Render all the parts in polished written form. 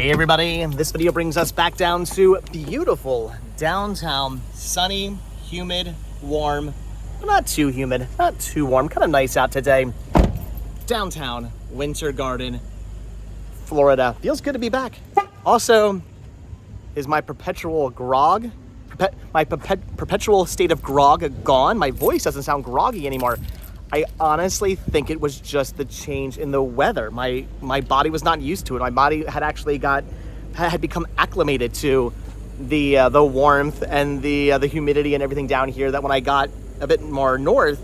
Hey everybody, this video brings us back down to beautiful downtown, sunny, humid, warm, but not too humid, not too warm, kind of nice out today. Downtown Winter Garden, Florida. Feels good to be back. Also, is my perpetual grog, perpetual state of grog gone? My voice doesn't sound groggy anymore. I honestly think it was just the change in the weather. My body was not used to it. My body had actually had become acclimated to the warmth and the humidity and everything down here. That when I got a bit more north,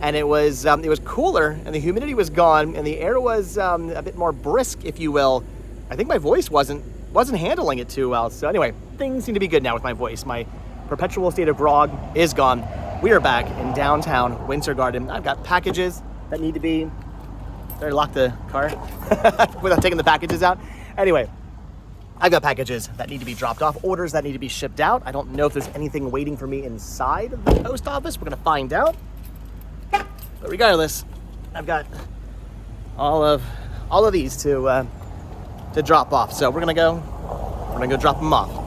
and it was cooler and the humidity was gone and the air was a bit more brisk, if you will. I think my voice wasn't handling it too well. So anyway, things seem to be good now with my voice. My perpetual state of grog is gone. We are back in downtown Winter Garden. I've got packages that need to be... Better lock the car without taking the packages out. Anyway, I've got packages that need to be dropped off, orders that need to be shipped out. I don't know if there's anything waiting for me inside of the post office. We're gonna find out. But regardless, I've got all of these to drop off. So we're gonna go drop them off.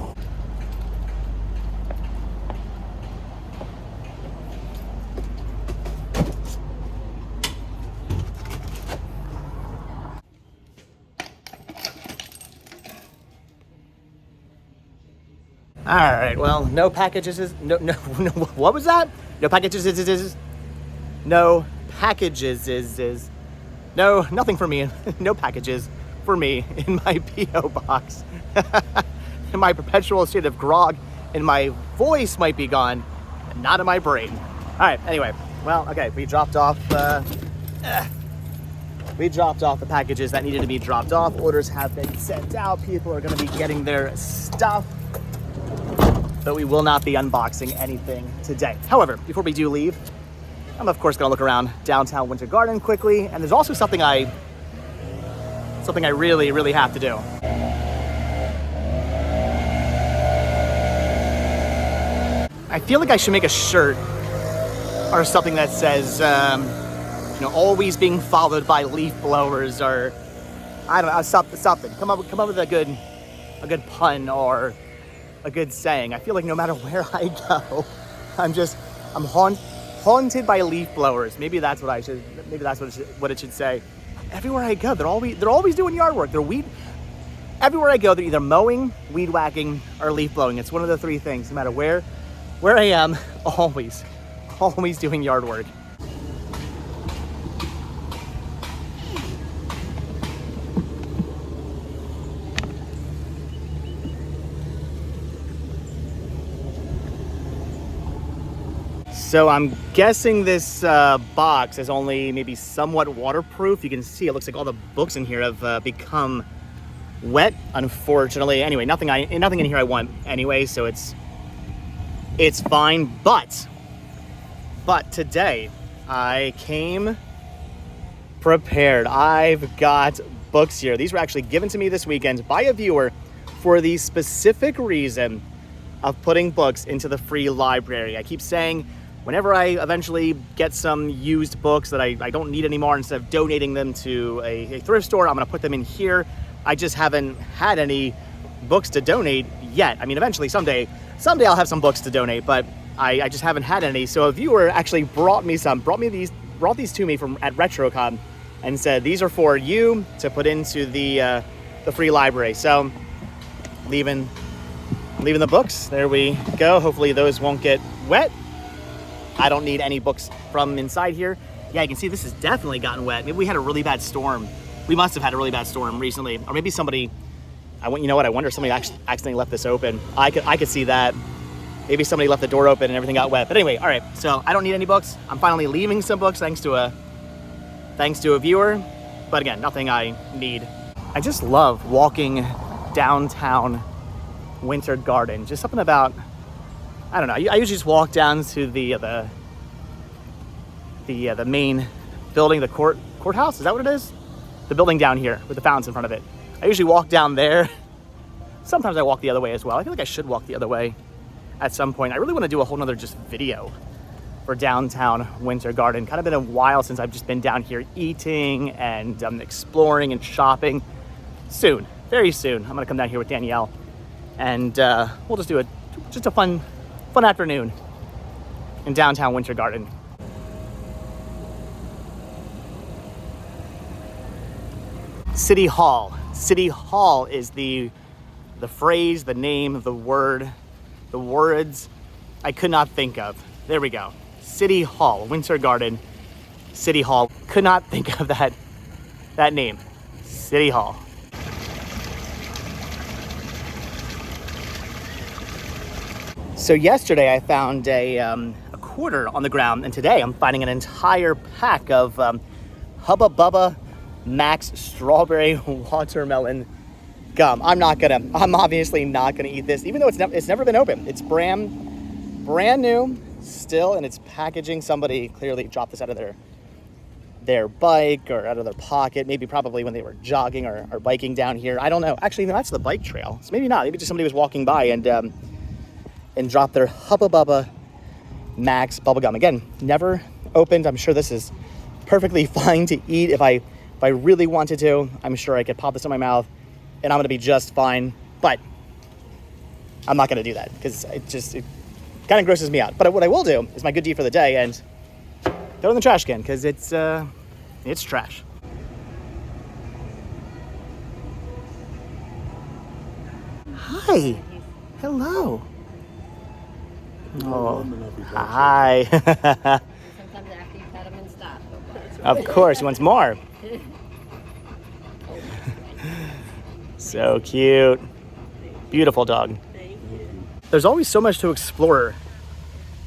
All right, well, no packages is, no, what was that? No packages is, no packages is, no, nothing for me, no packages for me in my P.O. box. In my perpetual state of grog, and my voice might be gone, not in my brain. All right, anyway, well, okay, we dropped off the packages that needed to be dropped off. Orders have been sent out. People are gonna be getting their stuff. But we will not be unboxing anything today. However, before we do leave, I'm of course gonna look around downtown Winter Garden quickly, and there's also something I really, really have to do. I feel like I should make a shirt or something that says, always being followed by leaf blowers, or I don't know, something. Come up with a good pun or a good saying. I feel like no matter where I go, I'm haunted by leaf blowers. Maybe that's what what it should say. Everywhere I go, they're always doing yard work. Everywhere I go, they're either mowing, weed whacking, or leaf blowing. It's one of the three things. No matter where I am, always doing yard work. So I'm guessing this box is only maybe somewhat waterproof. You can see it looks like all the books in here have become wet, unfortunately. Anyway, nothing in here I want anyway, so it's fine. But today I came prepared. I've got books here. These were actually given to me this weekend by a viewer for the specific reason of putting books into the free library. I keep saying, whenever I eventually get some used books that I don't need anymore, instead of donating them to a thrift store, I'm gonna put them in here. I just haven't had any books to donate yet. I mean, eventually, someday I'll have some books to donate, but I just haven't had any. So a viewer actually brought these to me at RetroCon and said, these are for you to put into the free library. So leaving the books, there we go. Hopefully those won't get wet. I don't need any books from inside here. Yeah, you can see this has definitely gotten wet. Maybe we had a really bad storm. We must have had a really bad storm recently. Or maybe somebody, I wonder if somebody accidentally left this open. I could see that. Maybe somebody left the door open and everything got wet. But anyway, all right, so I don't need any books. I'm finally leaving some books thanks to a viewer. But again, nothing I need. I just love walking downtown Winter Garden. Just something about, I don't know. I usually just walk down to the main building, the courthouse. Is that what it is? The building down here with the fountains in front of it. I usually walk down there. Sometimes I walk the other way as well. I feel like I should walk the other way at some point. I really want to do a whole nother just video for downtown Winter Garden. Kind of been a while since I've just been down here eating and exploring and shopping. Soon. very soon, I'm gonna come down here with Danielle, and we'll just do a fun afternoon in downtown Winter Garden. City Hall. City Hall is the phrase, the name, the word, the words I could not think of. There we go. City Hall, Winter Garden, City Hall. Could not think of that name. City Hall. So yesterday I found a quarter on the ground, and today I'm finding an entire pack of Hubba Bubba Max Strawberry Watermelon Gum. I'm obviously not gonna eat this, even though it's never been opened. It's brand new still in its packaging. Somebody clearly dropped this out of their bike or out of their pocket, probably when they were jogging or biking down here. I don't know. Actually, no, that's the bike trail. So maybe not. Maybe just somebody was walking by and dropped their Hubba Bubba Max bubblegum. Again, never opened. I'm sure this is perfectly fine to eat. If I really wanted to, I'm sure I could pop this in my mouth and I'm gonna be just fine. But I'm not gonna do that because it kind of grosses me out. But what I will do is my good deed for the day and throw it in the trash can because it's trash. Hi. Hello. Oh, hi. Sometimes after you pet him and stop. Of course, he wants more. So cute. Beautiful dog. There's always so much to explore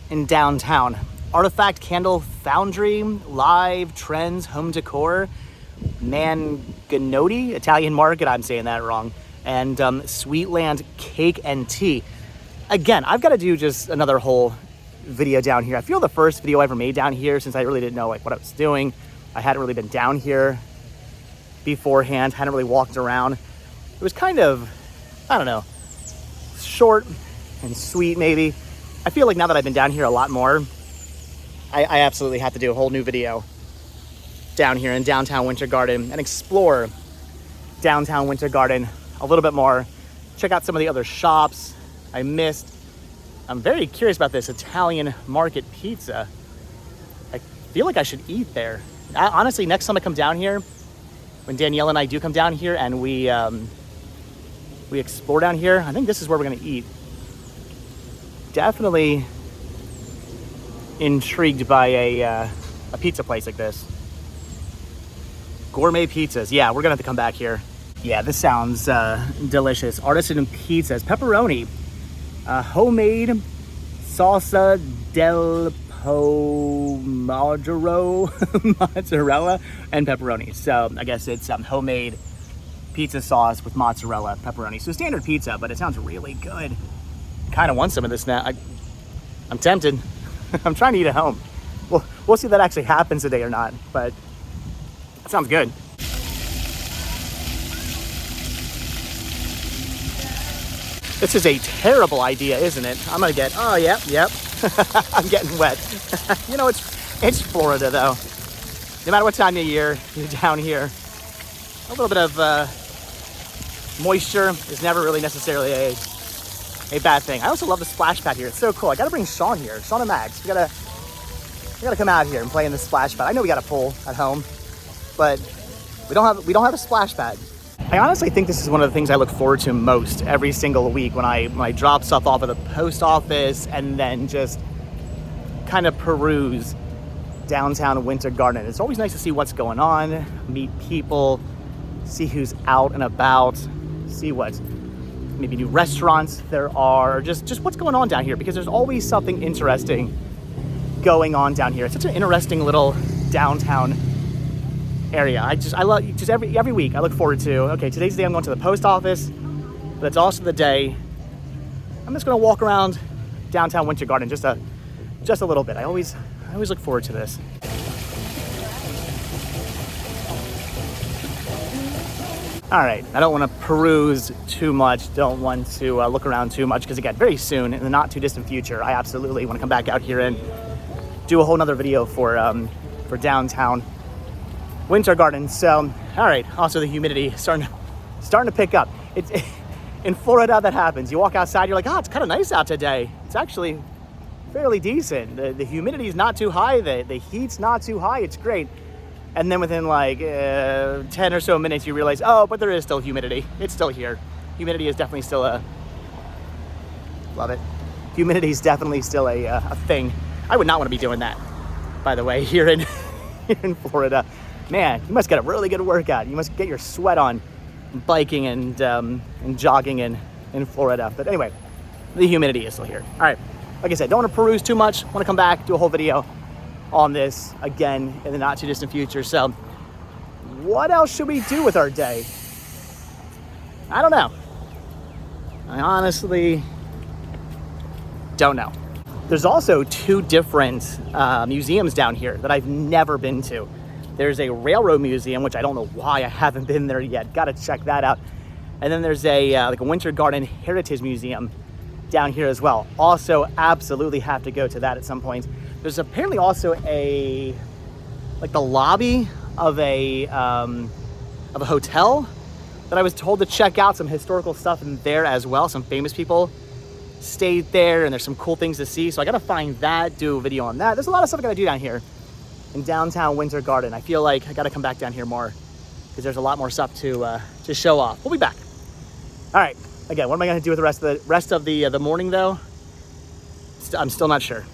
in downtown. Artifact Candle Foundry, live trends, home decor, Manganotti, Italian market, I'm saying that wrong, and Sweetland Cake and Tea. Again, I've got to do just another whole video down here. I feel the first video I ever made down here, since I really didn't know what I was doing. I hadn't really been down here beforehand, hadn't really walked around. It was kind of, I don't know, short and sweet maybe. I feel like now that I've been down here a lot more, I absolutely have to do a whole new video down here in downtown Winter Garden and explore downtown Winter Garden a little bit more. Check out some of the other shops I missed. I'm very curious about this Italian market pizza. I feel like I should eat there. Honestly, next time I come down here, when Danielle and I do come down here and we explore down here, I think this is where we're gonna eat. Definitely intrigued by a pizza place like this. Gourmet pizzas. Yeah, we're gonna have to come back here. Yeah, this sounds delicious. Artisan pizzas, pepperoni, homemade salsa del pomodoro, mozzarella, and pepperoni. So I guess it's homemade pizza sauce with mozzarella, pepperoni. So standard pizza, but it sounds really good. Kind of want some of this now. I'm tempted. I'm trying to eat at home. We'll see if that actually happens today or not, but it sounds good. This is a terrible idea, isn't it? I'm gonna get, oh, yep. I'm getting wet. You know, it's Florida though. No matter what time of year you're down here, a little bit of moisture is never really necessarily a bad thing. I also love the splash pad here. It's so cool. I gotta bring Sean here. Sean and Max. We gotta come out here and play in the splash pad. I know we got a pool at home, but we don't have a splash pad. I honestly think this is one of the things I look forward to most every single week when I drop stuff off at the post office and then just kind of peruse downtown Winter Garden. It's always nice to see what's going on, meet people, see who's out and about, see what maybe new restaurants there are, just what's going on down here, because there's always something interesting going on down here. It's such an interesting little downtown area. I love just every week I look forward to, okay, today's the day I'm going to the post office, but it's also the day I'm just gonna walk around downtown Winter Garden just a little bit. I always look forward to this. All right, I don't want to peruse too much, don't want to look around too much, because again, very soon, in the not too distant future, I absolutely want to come back out here and do a whole nother video for downtown Winter Garden. So, all right, also the humidity starting starting to pick up. It's in Florida that happens. You walk outside, you're like, oh, it's kind of nice out today. It's actually fairly decent. The humidity is not too high. The heat's not too high. It's great. And then within like 10 or so minutes, you realize, oh, but there is still humidity. It's still here. Humidity is definitely still love it. Humidity is definitely still a thing. I would not want to be doing that, by the way, here in Florida. Man, you must get a really good workout. You must get your sweat on biking and jogging in Florida. But anyway, the humidity is still here. All right, like I said, don't want to peruse too much. Want to come back, do a whole video on this again in the not too distant future. So what else should we do with our day? I don't know. I honestly don't know. There's also two different museums down here that I've never been to. There's a railroad museum, which I don't know why I haven't been there yet. Got to check that out. And then there's a like a Winter Garden Heritage Museum down here as well. Also, absolutely have to go to that at some point. There's apparently also a like the lobby of a hotel that I was told to check out. Some historical stuff in there as well. Some famous people stayed there, and there's some cool things to see. So I got to find that, do a video on that. There's a lot of stuff I got to do down here in downtown Winter Garden. I feel like I got to come back down here more because there's a lot more stuff to show off. We'll be back. All right. Again, what am I going to do with the rest of the morning though? I'm still not sure.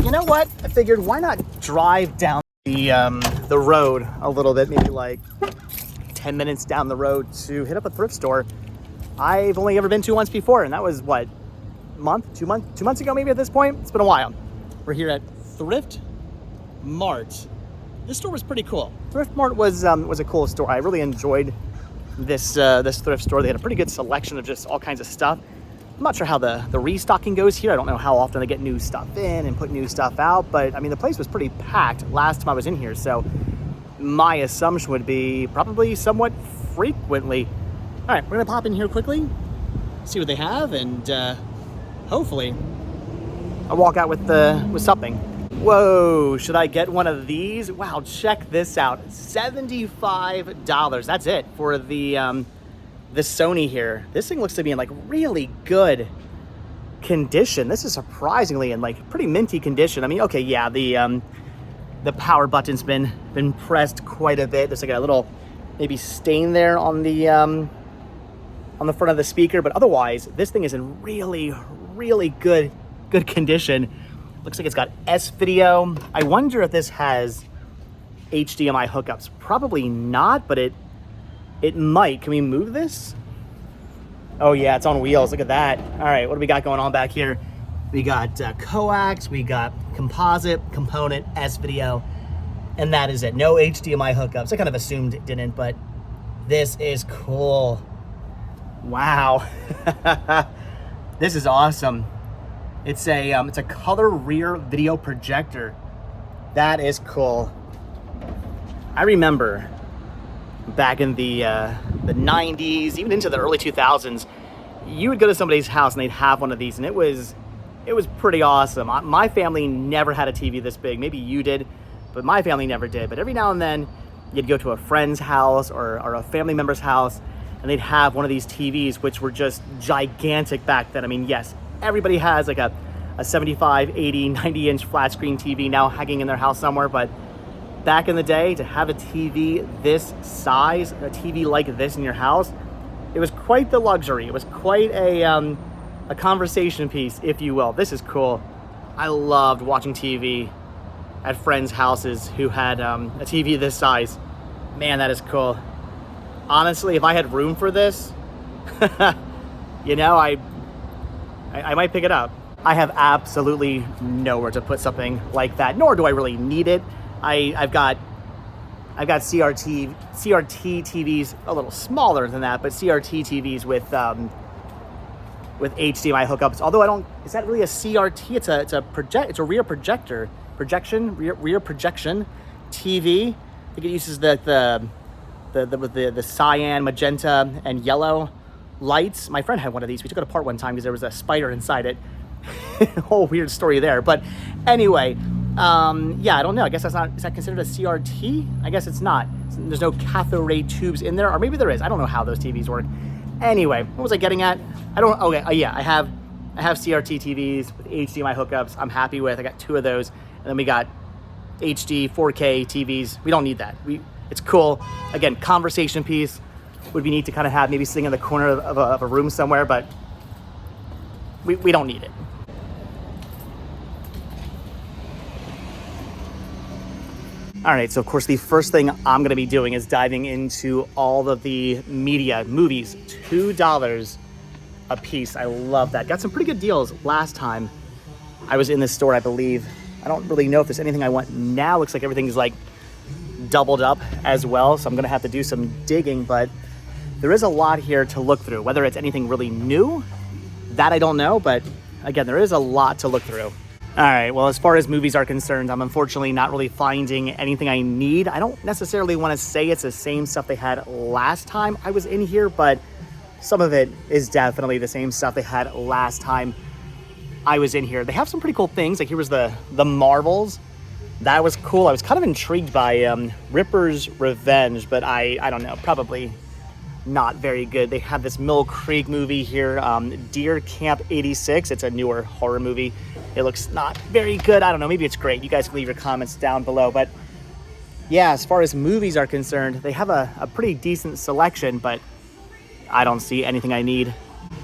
You know what? I figured why not drive down the road a little bit, maybe like 10 minutes down the road to hit up a thrift store I've only ever been to once before, and that was what, two months ago maybe at this point. It's been a while. We're here at Thrift Mart. This store was pretty cool. Thrift Mart was a cool store. I really enjoyed this thrift store. They had a pretty good selection of just all kinds of stuff. I'm not sure how the restocking goes here. I don't know how often they get new stuff in and put new stuff out, but I mean, the place was pretty packed last time I was in here, so my assumption would be probably somewhat frequently. All right, we're gonna pop in here quickly, see what they have, and hopefully I'll walk out with something. Whoa, should I get one of these? Wow, check this out, $75. That's it for the Sony here. This thing looks to be in like really good condition. This is surprisingly in like pretty minty condition. I mean, okay, yeah, the power button's been pressed quite a bit. There's like a little maybe stain there on the front of the speaker, but otherwise this thing is in really, really good condition. Looks like it's got S video. I wonder if this has HDMI hookups. Probably not, but it might. Can we move this? Oh yeah, it's on wheels. Look at that. All right, what do we got going on back here? We got coax, we got composite, component, S-video, and that is it. No HDMI hookups. I kind of assumed it didn't, but this is cool. Wow. This is awesome. It's a color rear video projector. That is cool. I remember back in the 90s, even into the early 2000s, you would go to somebody's house and they'd have one of these, and it was pretty awesome. My family never had a TV this big. Maybe you did, but my family never did. But every now and then, you'd go to a friend's house or a family member's house, and they'd have one of these TVs, which were just gigantic back then. I mean, yes, everybody has like a 75, 80, 90-inch flat screen TV now hanging in their house somewhere, but back in the day, to have a TV this size, a TV like this in your house, it was quite the luxury. It was quite a conversation piece, if you will. This is cool. I loved watching TV at friends' houses who had a TV this size. Man, that is cool. Honestly, if I had room for this, you know, I might pick it up. I have absolutely nowhere to put something like that, nor do I really need it. I've got CRT TVs a little smaller than that, but CRT TVs with HDMI hookups. Although I don't, is that really a CRT? It's a rear projection TV. I think it uses the cyan, magenta, and yellow lights. My friend had one of these. We took it apart one time because there was a spider inside it. whole weird story there. But anyway, yeah, I don't know. I guess that's not, is that considered a CRT? I guess it's not. There's no cathode ray tubes in there, or maybe there is. I don't know how those TVs work. Anyway, what was I getting at? I don't, okay, yeah, I have CRT TVs with HDMI hookups. I'm happy with. I got 2 of those, and then we got HD 4K TVs. We don't need that. It's cool. Again, conversation piece would be neat to kind of have, maybe sitting in the corner of a room somewhere, but we don't need it. All right, so of course the first thing I'm gonna be doing is diving into all of the media, movies, $2 a piece. I love that. Got some pretty good deals last time I was in this store, I believe. I don't really know if there's anything I want now. Looks like everything's like doubled up as well, so I'm gonna have to do some digging, but there is a lot here to look through. Whether it's anything really new, that I don't know, but again, there is a lot to look through. All right, well, as far as movies are concerned, I'm unfortunately not really finding anything I need. I don't necessarily want to say it's the same stuff they had last time I was in here, but some of it is definitely the same stuff they had last time I was in here. They have some pretty cool things. Like here was the Marvels. That was cool. I was kind of intrigued by Ripper's Revenge, but I don't know, probably not very good. They have this Mill Creek movie here, Deer Camp 86. It's a newer horror movie. It looks not very good. I don't know, maybe it's great. You guys can leave your comments down below. But yeah, as far as movies are concerned, they have a pretty decent selection, but I don't see anything I need.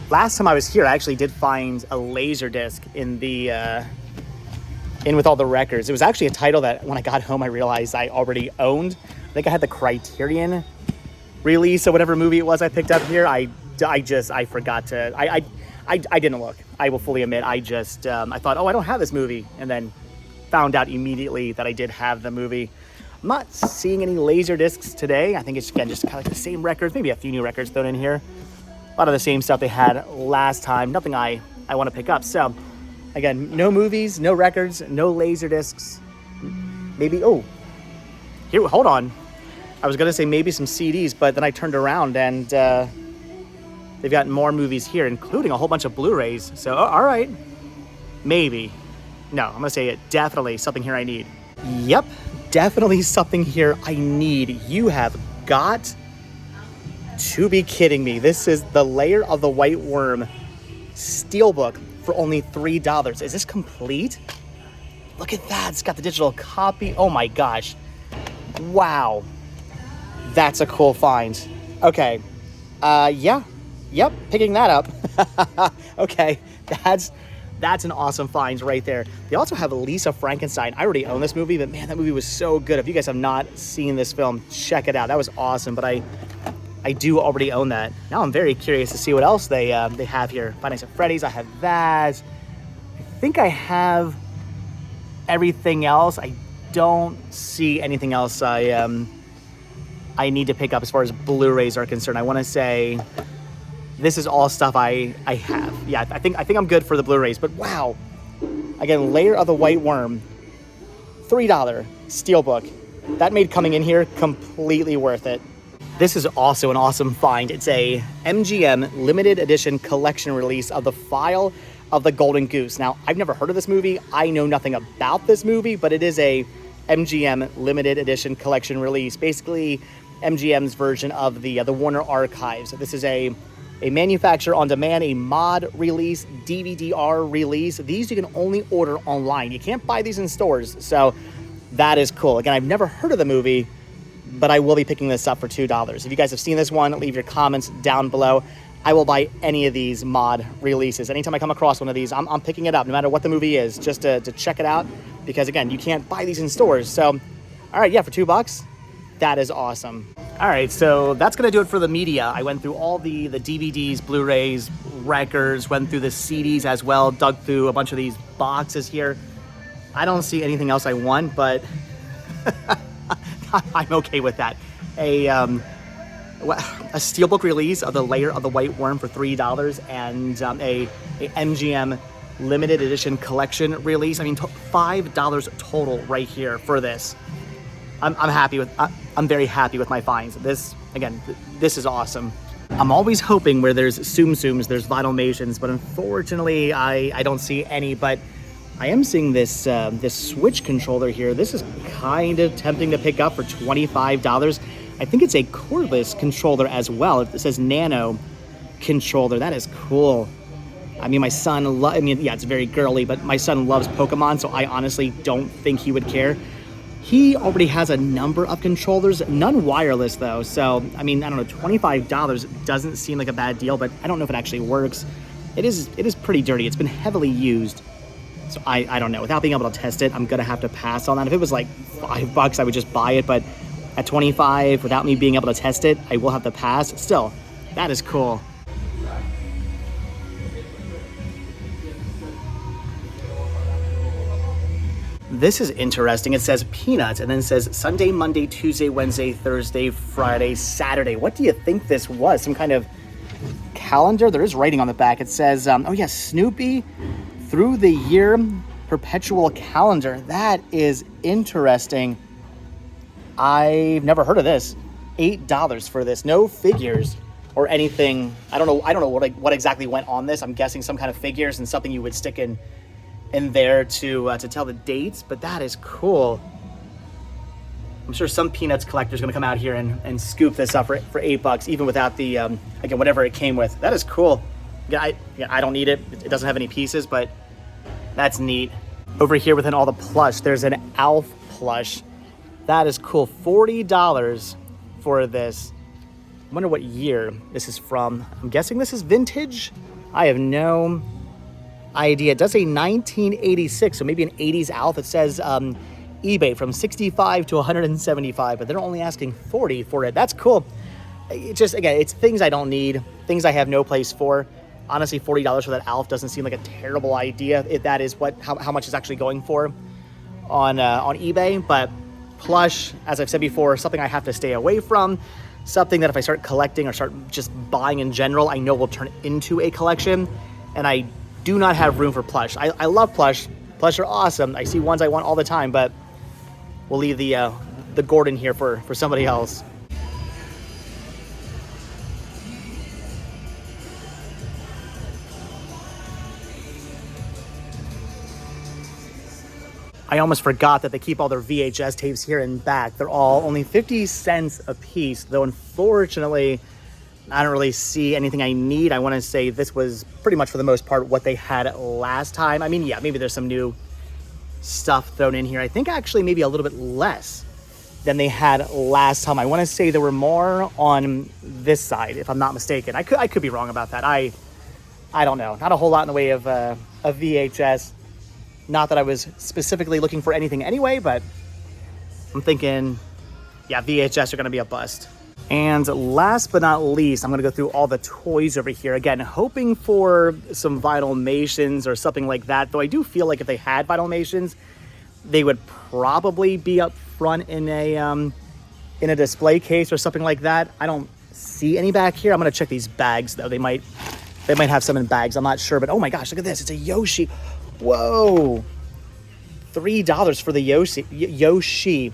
Last time I was here, I actually did find a Laserdisc in the in with all the records. It was actually a title that when I got home I realized I already owned. I think I had the Criterion release or whatever movie it was I picked up here. I forgot to, I didn't look. I will fully admit, I thought, oh, I don't have this movie, and then found out immediately that I did have the movie. I'm not seeing any laser discs today. I think it's, again, just kind of like the same records, maybe a few new records thrown in here. A lot of the same stuff they had last time, nothing I want to pick up. So, again, no movies, no records, no laser discs. Maybe, oh, here, hold on. I was gonna say maybe some CDs, but then I turned around and they've got more movies here, including a whole bunch of Blu-rays. So, all right, maybe. No, I'm gonna say it, definitely something here I need. Yep, definitely something here I need. You have got to be kidding me. This is the Layer of the White Worm Steelbook for only $3. Is this complete? Look at that, it's got the digital copy. Oh my gosh, wow. That's a cool find. Okay, yeah, yep, picking that up. Okay, that's an awesome find right there. They also have Lisa Frankenstein. I already own this movie, but man, that movie was so good. If you guys have not seen this film, check it out. That was awesome, but I do already own that. Now I'm very curious to see what else they have here. Five Nights at Freddy's, I have that. I think I have everything else. I don't see anything else I need to pick up as far as Blu-rays are concerned. I want to say this is all stuff I have. Yeah, I think I'm good for the Blu-rays, but wow. Again, Layer of the White Worm, $3 Steelbook. That made coming in here completely worth it. This is also an awesome find. It's a MGM limited edition collection release of The File of the Golden Goose. Now, I've never heard of this movie. I know nothing about this movie, but it is a MGM limited edition collection release. Basically, MGM's version of the Warner Archives. This is a manufacturer on demand, a mod release, DVD-R release. These you can only order online. You can't buy these in stores, so that is cool. Again, I've never heard of the movie, but I will be picking this up for $2. If you guys have seen this one, leave your comments down below. I will buy any of these mod releases. Anytime I come across one of these, I'm picking it up, no matter what the movie is, just to check it out, because again, you can't buy these in stores. So, all right, yeah, for $2, that is awesome. All right, so that's gonna do it for the media. I went through all the DVDs, Blu-rays, records, went through the CDs as well, dug through a bunch of these boxes here. I don't see anything else I want, but I'm okay with that. A steelbook release of the Layer of the White Worm for $3 and a MGM limited edition collection release. I mean, $5 total right here for this. I'm happy with. I'm very happy with my finds. This, again, this is awesome. I'm always hoping where there's Tsum Tsums, there's Vinyl-mations, but unfortunately, I don't see any. But I am seeing this this Switch controller here. This is kind of tempting to pick up for $25. I think it's a cordless controller as well. It says Nano controller. That is cool. I mean, my son, yeah, it's very girly, but my son loves Pokemon, so I honestly don't think he would care. He already has a number of controllers, none wireless though. So, I mean, I don't know, $25 doesn't seem like a bad deal, but I don't know if it actually works. It is pretty dirty. It's been heavily used. So I don't know. Without being able to test it, I'm gonna have to pass on that. If it was like $5, I would just buy it, but at 25, without me being able to test it, I will have to pass. Still, that is cool. This is interesting. It says peanuts and then it says Sunday, Monday, Tuesday, Wednesday, Thursday, Friday, Saturday. What do you think this was? Some kind of calendar? There is writing on the back. It says, oh yeah, Snoopy through the year perpetual calendar. That is interesting. I've never heard of this. $8 for this. No figures or anything. I don't know what exactly went on this. I'm guessing some kind of figures and something you would stick in there to tell the dates, but that is cool. I'm sure some Peanuts collector is going to come out here and scoop this up for $8, even without the again, whatever it came with. That is cool. I don't need it. It doesn't have any pieces, but that's neat. Over here within all the plush, there's an Alf plush. That is cool. $40 for this. I wonder what year this is from. I'm guessing this is vintage. I have no idea. It does say 1986, so maybe an 80s Alf. It says eBay from 65 to 175, but they're only asking 40 for it. That's cool. It just, again, it's things I don't need, things I have no place for. Honestly, $40 for that Alf doesn't seem like a terrible idea if that is how much it's actually going for on eBay. But plush, as I've said before, something I have to stay away from. Something that if I start collecting or start just buying in general, I know will turn into a collection. And I do not have room for plush. I love plush. Plush are awesome. I see ones I want all the time, but we'll leave the Gordon here for somebody else. I almost forgot that they keep all their VHS tapes here in back. They're all only 50 cents a piece, though unfortunately, I don't really see anything I need. I want to say this was pretty much for the most part what they had last time. I mean, yeah, maybe there's some new stuff thrown in here. I think actually maybe a little bit less than they had last time. I want to say there were more on this side, if I'm not mistaken. I could be wrong about that. I don't know. Not a whole lot in the way of VHS. Not that I was specifically looking for anything anyway, but I'm thinking, yeah, VHS are going to be a bust. And last but not least, I'm going to go through all the toys over here. Again, hoping for some Vinyl-mations or something like that. Though I do feel like if they had Vinyl-mations, they would probably be up front in a display case or something like that. I don't see any back here. I'm going to check these bags, though. They might have some in bags. I'm not sure. But oh my gosh, look at this. It's a Yoshi. Whoa. $3 for the Yoshi.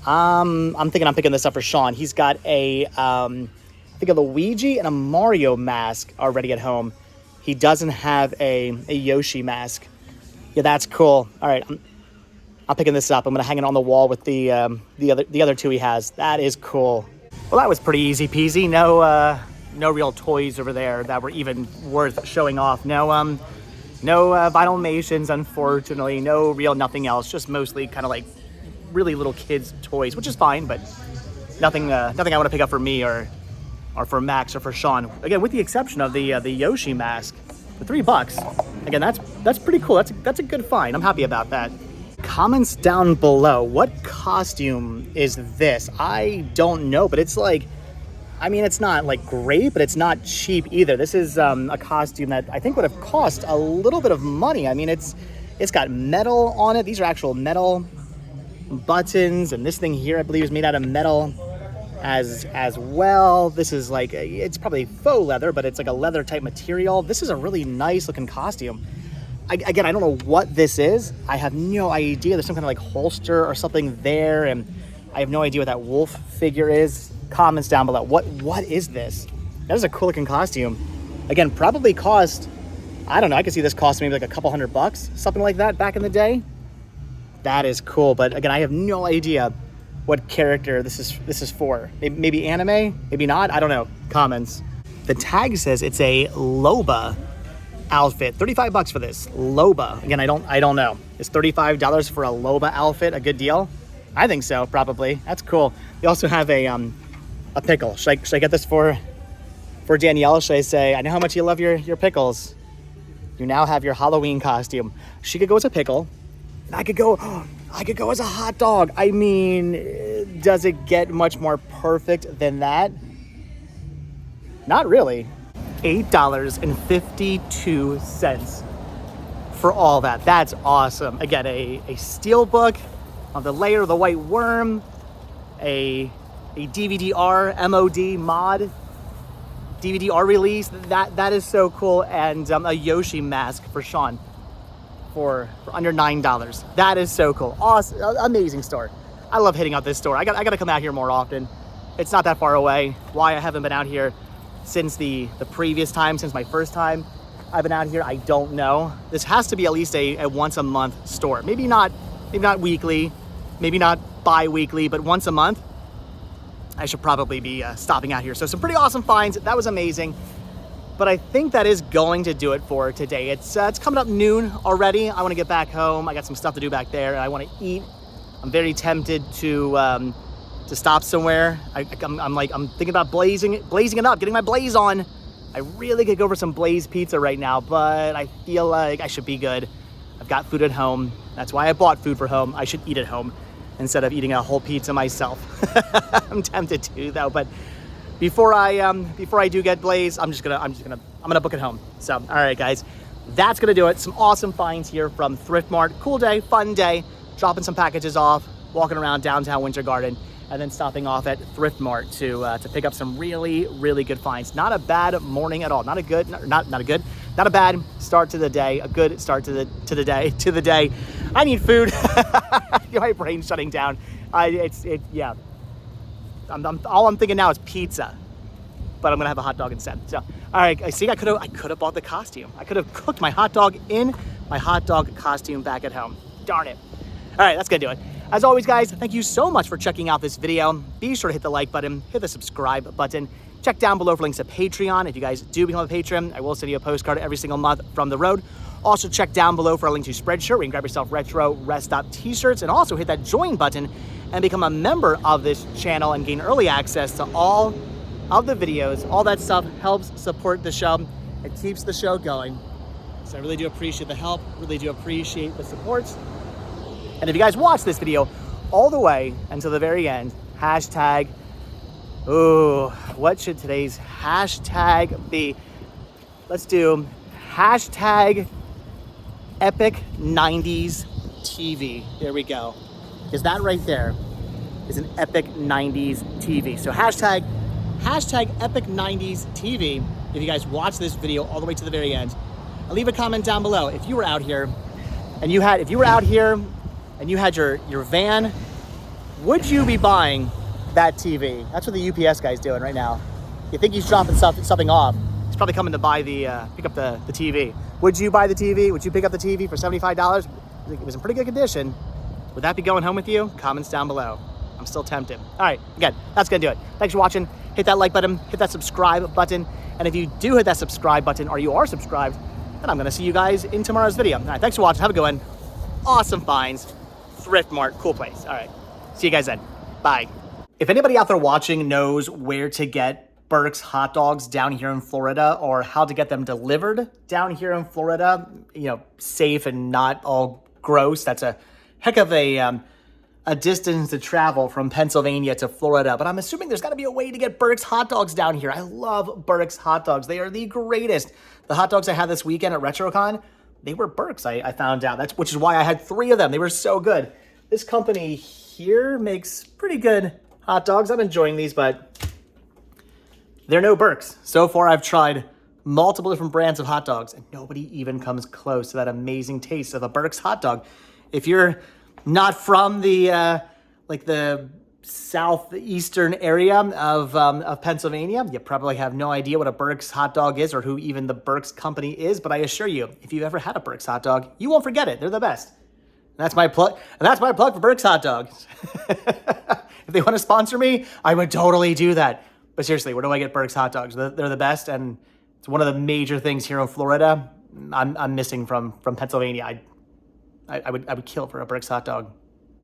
I'm thinking I'm picking this up for Sean. He's got I think a Luigi and a Mario mask already at home. He doesn't have a Yoshi mask. Yeah, that's cool. All right, I'm picking this up. I'm gonna hang it on the wall with the other two he has. That is cool. Well, that was pretty easy peasy. No real toys over there that were even worth showing off. No Vinyl-mations, unfortunately. No real nothing else. Just mostly kind of like really little kids' toys, which is fine, but nothing I want to pick up for me or for Max or for Sean. Again, with the exception of the Yoshi mask for $3. Again, that's pretty cool. That's a good find. I'm happy about that. Comments down below. What costume is this? I don't know, but it's like, I mean, it's not like great, but it's not cheap either. This is a costume that I think would have cost a little bit of money. I mean, it's got metal on it. These are actual metal buttons, and this thing here I believe is made out of metal as well. This is like it's probably faux leather, but it's like a leather type material. This is a really nice looking costume. Again, I don't know what this is. I have no idea. There's some kind of like holster or something there, and I have no idea what that wolf figure is. Comments down below. What is this? That is a cool looking costume. Again, probably cost, I don't know, I could see this cost maybe like a couple $100, something like that back in the day. That is cool, but again, I have no idea what character this is for. Maybe anime, maybe not, I don't know. Comments. The tag says it's a Loba outfit. $35 for this. Loba. Again, I don't know. Is $35 for a Loba outfit a good deal? I think so, probably. That's cool. They also have a pickle. Should I get this for Danielle? Should I say, I know how much you love your pickles. You now have your Halloween costume. She could go as a pickle, and I could go as a hot dog. I mean, does it get much more perfect than that? Not really. $8.52 for all that. That's awesome. Again, a steel book of the Lair of the White Worm, a DVD-R MOD mod, DVD-R release. That is so cool. And a Yoshi mask for Sean for under $9. That is so cool. Awesome. Amazing store. I love hitting up this store. I got to come out here more often. It's not that far away. Why I haven't been out here since the previous time, since my first time I've been out here, I don't know. This has to be at least a once a month store. Maybe not weekly, maybe not bi-weekly, but once a month. I should probably be stopping out here. So some pretty awesome finds. That was amazing. But I think that is going to do it for today. It's coming up noon already. I want to get back home. I got some stuff to do back there, and I want to eat. I'm very tempted to stop somewhere. I'm thinking about blazing it up, getting my blaze on. I really could go for some Blaze pizza right now, but I feel like I should be good. I've got food at home. That's why I bought food for home. I should eat at home instead of eating a whole pizza myself. I'm tempted to though, but before I do get Blaze, I'm gonna book it home. So, all right, guys, that's gonna do it. Some awesome finds here from Thrift Mart. Cool day, fun day. Dropping some packages off, walking around downtown Winter Garden, and then stopping off at Thrift Mart to pick up some really, really good finds. Not a bad morning at all. Not a bad start to the day. A good start to the day. I need food. My brain's shutting down. Yeah. All I'm thinking now is pizza, but I'm gonna have a hot dog instead. So, all right, I see. I could have bought the costume. I could have cooked my hot dog in my hot dog costume back at home. Darn it. All right, that's gonna do it. As always, guys, thank you so much for checking out this video. Be sure to hit the like button, hit the subscribe button. Check down below for links to Patreon. If you guys do become a patron, I will send you a postcard every single month from the road. Also, check down below for a link to Spreadshirt, where you can grab yourself retro rest stop t-shirts, and also hit that join button and become a member of this channel and gain early access to all of the videos. All that stuff helps support the show. It keeps the show going. So I really do appreciate the help, really do appreciate the support. And if you guys watch this video all the way until the very end, hashtag, what should today's hashtag be? Let's do hashtag epic 90s TV. There we go. Because that right there is an epic 90s TV. So hashtag epic 90s TV. If you guys watch this video all the way to the very end, and leave a comment down below. If you were out here and you had your van, would you be buying that TV? That's what the UPS guy's doing right now. You think he's dropping something off. He's probably coming to buy pick up the TV. Would you buy the TV? Would you pick up the TV for $75? It was in pretty good condition. Would that be going home with you? Comments down below. I'm still tempted. All right, again, that's gonna do it. Thanks for watching. Hit that like button, hit that subscribe button. And if you do hit that subscribe button, or you are subscribed, then I'm gonna see you guys in tomorrow's video. All right, thanks for watching. Have a good one. Awesome finds. Thrift Mart, cool place. All right, see you guys then. Bye. If anybody out there watching knows where to get Burks Hot Dogs down here in Florida, or how to get them delivered down here in Florida, safe and not all gross, that's a heck of a distance to travel from Pennsylvania to Florida. But I'm assuming there's got to be a way to get Burks Hot Dogs down here. I love Burks Hot Dogs. They are the greatest. The hot dogs I had this weekend at RetroCon, they were Burks, I found out. Which is why I had 3 of them. They were so good. This company here makes pretty good hot dogs. I'm enjoying these, but they're no Burks. So far, I've tried multiple different brands of hot dogs, and nobody even comes close to that amazing taste of a Burks hot dog. If you're not from the southeastern area of Pennsylvania, you probably have no idea what a Burks hot dog is or who even the Burks company is, but I assure you, if you've ever had a Burks hot dog, you won't forget it. They're the best. And that's my plug. And that's my plug for Burks hot dogs. If they want to sponsor me, I would totally do that. But seriously, where do I get Burks hot dogs? They're the best, and it's one of the major things here in Florida I'm missing from Pennsylvania. I would kill for a Burks hot dog.